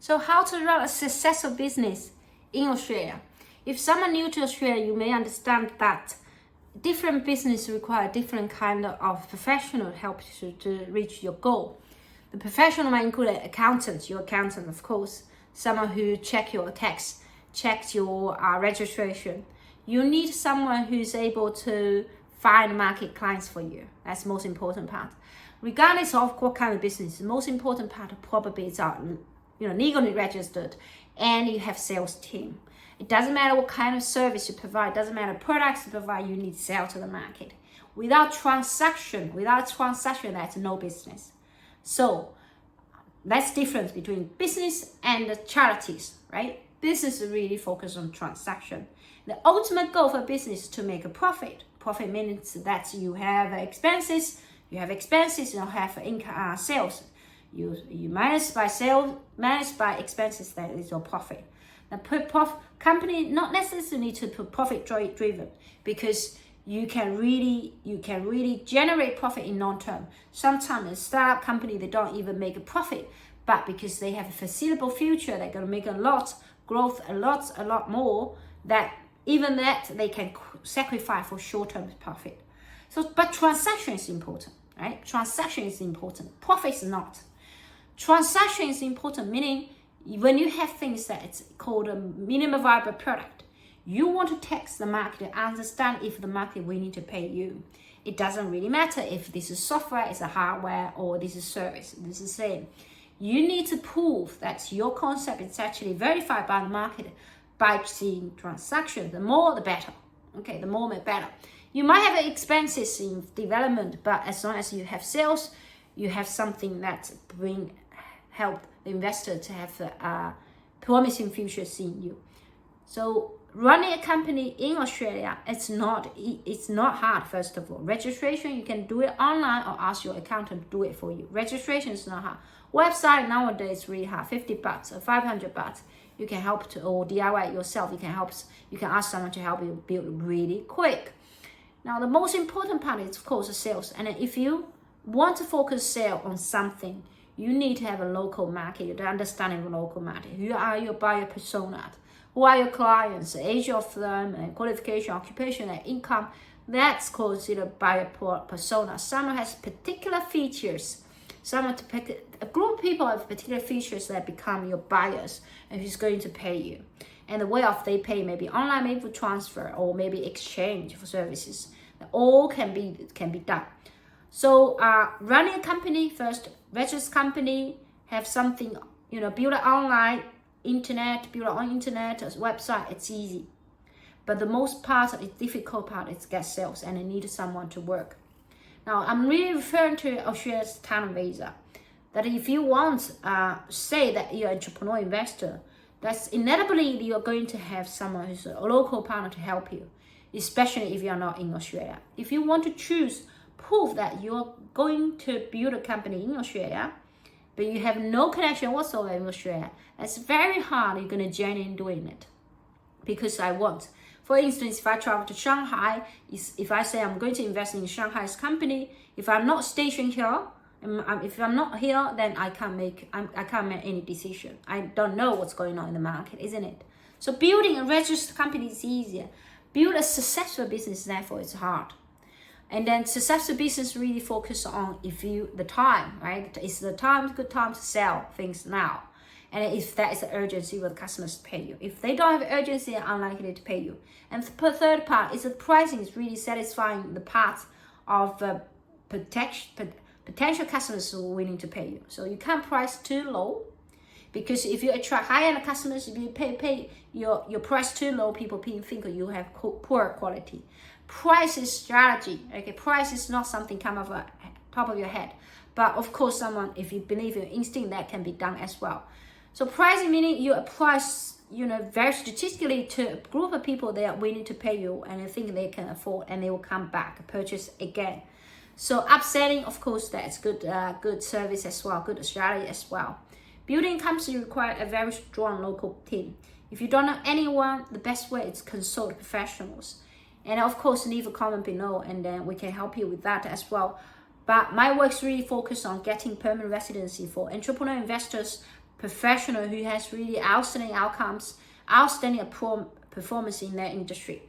So how to run a successful business in Australia? If someone new to Australia, you may understand that different business require different kind of professional help to reach your goal. The professional might include an accountant, your accountant, of course, someone who check your tax, checks your registration. You need someone who's able to find market clients for you. That's the most important part. Regardless of what kind of business, the most important part probably is legally registered, and you have sales team. It doesn't matter what kind of service you provide, doesn't matter products you provide, you need to sell to the market. Without transaction, that's no business. So that's the difference between business and the charities, right? Business is really focused on transaction. The ultimate goal for business is to make a profit. Profit means that you have expenses, you have income, sales. You minus by sales, minus by expenses, that is your profit. The company not necessarily to be profit driven, because you can really generate profit in long term. Sometimes a startup company, they don't even make a profit, but because they have a foreseeable future, they're going to make a lot more, that they can sacrifice for short-term profit. So, but transaction is important, right? Transaction is important. Profit is not. Transaction is important, meaning when you have things that it's called a minimum viable product, you want to test the market and understand if the market willing to pay you. It doesn't really matter if this is software, it's a hardware, or this is service. This is the same. You need to prove that your concept is actually verified by the market by seeing transactions. The more, the better. Okay, the more, the better. You might have expenses in development, but as long as you have sales, you have something that help the investor to have a promising future in you. So running a company in Australia, it's not hard. First of all, registration, you can do it online or ask your accountant to do it for you. Registration is not hard. Website nowadays is really hard. $50 or $500. You can help to, or DIY it yourself. You can ask someone to help you build really quick. Now the most important part is of course the sales. And if you want to focus sale on something, you need to have a local market, the understanding of local market. Who are your buyer persona? Who are your clients? The age of them, and qualification, occupation, and income. That's considered buyer persona. Someone has particular features. A group of people have particular features that become your buyers, and who's going to pay you. And the way of they pay maybe online, maybe for transfer, or maybe exchange for services. All can be done. So running a company first, register company, have something, build it online, build it on internet, as website, it's easy. But the most difficult part is get sales, and I need someone to work. Now, I'm really referring to Australia's talent visa. That if you want, say that you're an entrepreneur investor, that's inevitably you're going to have someone who's a local partner to help you, especially if you're not in Australia. If you want to prove that you're going to build a company in Australia, but you have no connection whatsoever in Australia, it's very hard you're going to join in doing it. Because for instance, if I travel to Shanghai, if I say I'm going to invest in Shanghai's company, if I'm not stationed here, if I'm not here, then I can't make any decision. I don't know what's going on in the market, isn't it? So building a registered company is easier. Build a successful business, therefore, it's hard. And then successful business really focus on the time, right? It's good time to sell things now. And if that is the urgency with customers to pay you. If they don't have urgency, they're unlikely to pay you. And the third part is the pricing is really satisfying the part of potential customers who are willing to pay you. So you can't price too low, because if you attract high-end customers, if you pay your price too low, people think you have poor quality. Price is strategy. Okay, price is not something come off the top of your head. But of course, if you believe in your instinct, that can be done as well. So pricing meaning you price, very strategically to a group of people that are willing to pay you, and they think they can afford, and they will come back, purchase again. So upselling, of course, that's good service as well, good strategy as well. Building company require a very strong local team. If you don't know anyone, the best way is consult professionals. And of course, leave a comment below, and then we can help you with that as well. But my work's really focused on getting permanent residency for entrepreneur investors professional who has really outstanding outcomes, outstanding performance in their industry.